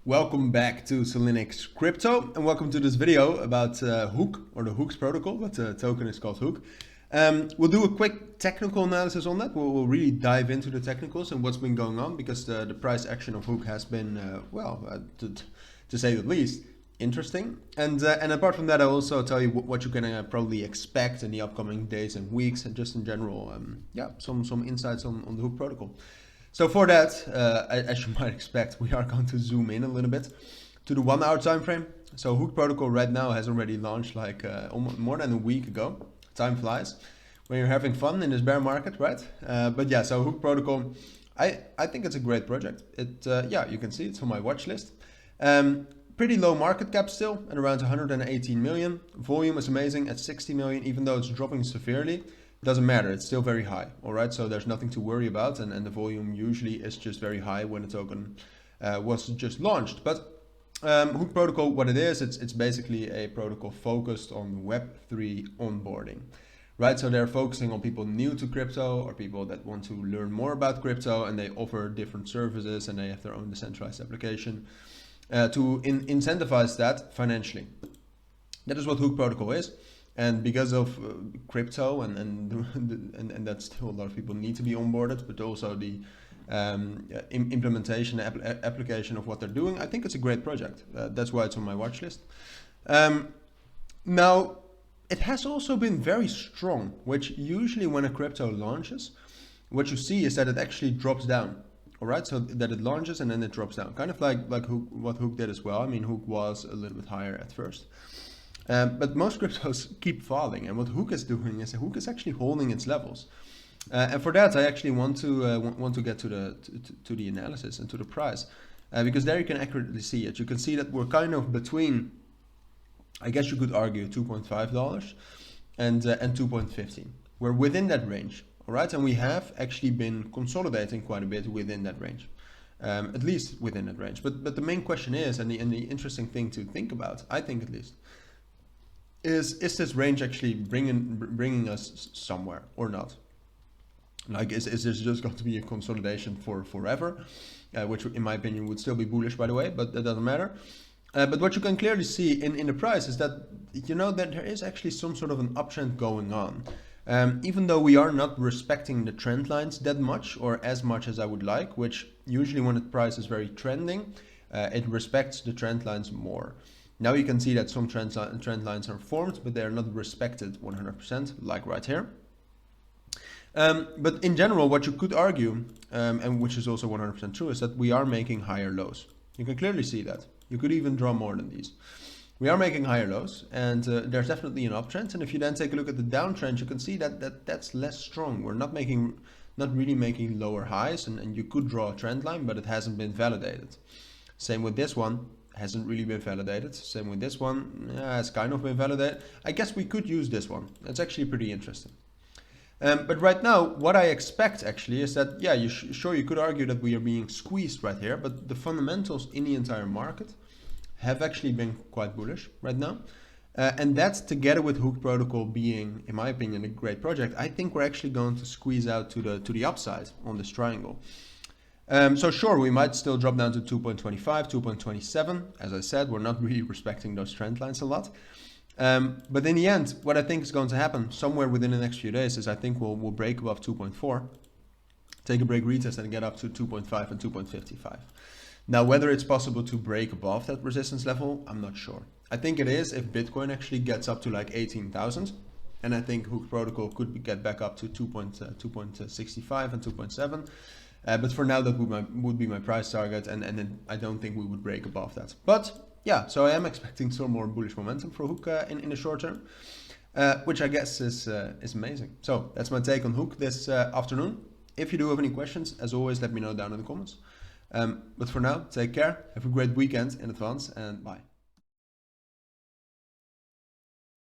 Welcome back to Cilinix Crypto, and welcome to this video about Hook, or the Hooks protocol, but the token is called Hook. We'll do a quick technical analysis on that. We'll really dive into the technicals and what's been going on, because the price action of Hook has been, to say the least, interesting. And apart from that, I'll also tell you what you can probably expect in the upcoming days and weeks, and just in general, some insights on the Hook protocol. So for that, as you might expect, we are going to zoom in a little bit to the 1 hour time frame. So Hook protocol right now has already launched like almost more than a week ago. Time flies when you're having fun in this bear market, right? But yeah, so Hook protocol, I think it's a great project. You can see it's on my watch list. Pretty low market cap still at around 118 million. Volume is amazing at 60 million, even though it's dropping severely. Doesn't matter, it's still very high, all right? So there's nothing to worry about, and the volume usually is just very high when the token was just launched. But Hook protocol, what it is, it's basically a protocol focused on Web3 onboarding, right? So they're focusing on people new to crypto or people that want to learn more about crypto, and they offer different services, and they have their own decentralized application to incentivize that financially. That is what Hook protocol is. And because of crypto and that still a lot of people need to be onboarded, but also the implementation, application of what they're doing, I think it's a great project. That's why it's on my watch list. Now, it has also been very strong, which usually when a crypto launches, what you see is that it actually drops down. All right, so that it launches and then it drops down, kind of like Hook, what Hook did as well. I mean, Hook was a little bit higher at first. But most cryptos keep falling, and what Hook is doing is Hook is actually holding its levels. And for that, I actually want to get to the analysis and to the price, because there you can accurately see it. You can see that we're kind of between, I guess you could argue, $2.5 and 2.15. We're within that range, all right, and we have actually been consolidating quite a bit within that range. At least within that range. But the main question is, and the interesting thing to think about, I think at least, is this range actually bringing us somewhere or not? Like, is this just going to be a consolidation for forever? Which in my opinion would still be bullish, by the way, but that doesn't matter. But what you can clearly see in the price is that, you know, that there is actually some sort of an uptrend going on. Even though we are not respecting the trend lines that much, or as much as I would like, which usually when the price is very trending, it respects the trend lines more. Now you can see that some trend lines are formed, but they are not respected 100%, like right here. But in general, what you could argue, and which is also 100% true, is that we are making higher lows. You can clearly see that. You could even draw more than these. We are making higher lows, and there's definitely an uptrend. And if you then take a look at the downtrend, you can see that that's less strong. We're not really making lower highs, and you could draw a trend line, but it hasn't been validated. Same with this one. Hasn't really been validated. Same with this one. It's kind of been validated. I guess we could use this one. It's actually pretty interesting. But right now, what I expect actually is that, yeah, sure, you could argue that we are being squeezed right here, but the fundamentals in the entire market have actually been quite bullish right now. And that's together with Hook protocol being, in my opinion, a great project. I think we're actually going to squeeze out to the upside on this triangle. So sure, we might still drop down to 2.25, 2.27. As I said, we're not really respecting those trend lines a lot. But in the end, what I think is going to happen somewhere within the next few days is I think we'll break above 2.4, take a break retest and get up to 2.5 and 2.55. Now, whether it's possible to break above that resistance level, I'm not sure. I think it is if Bitcoin actually gets up to like 18,000. And I think Hook protocol could get back up to 2.65 and 2.7. But for now, that would be my price target, and then I don't think we would break above that. But yeah, so I am expecting some more bullish momentum for Hook in the short term, which I guess is amazing. So that's my take on Hook this afternoon. If you do have any questions, as always, let me know down in the comments. But for now, take care, have a great weekend in advance, and bye.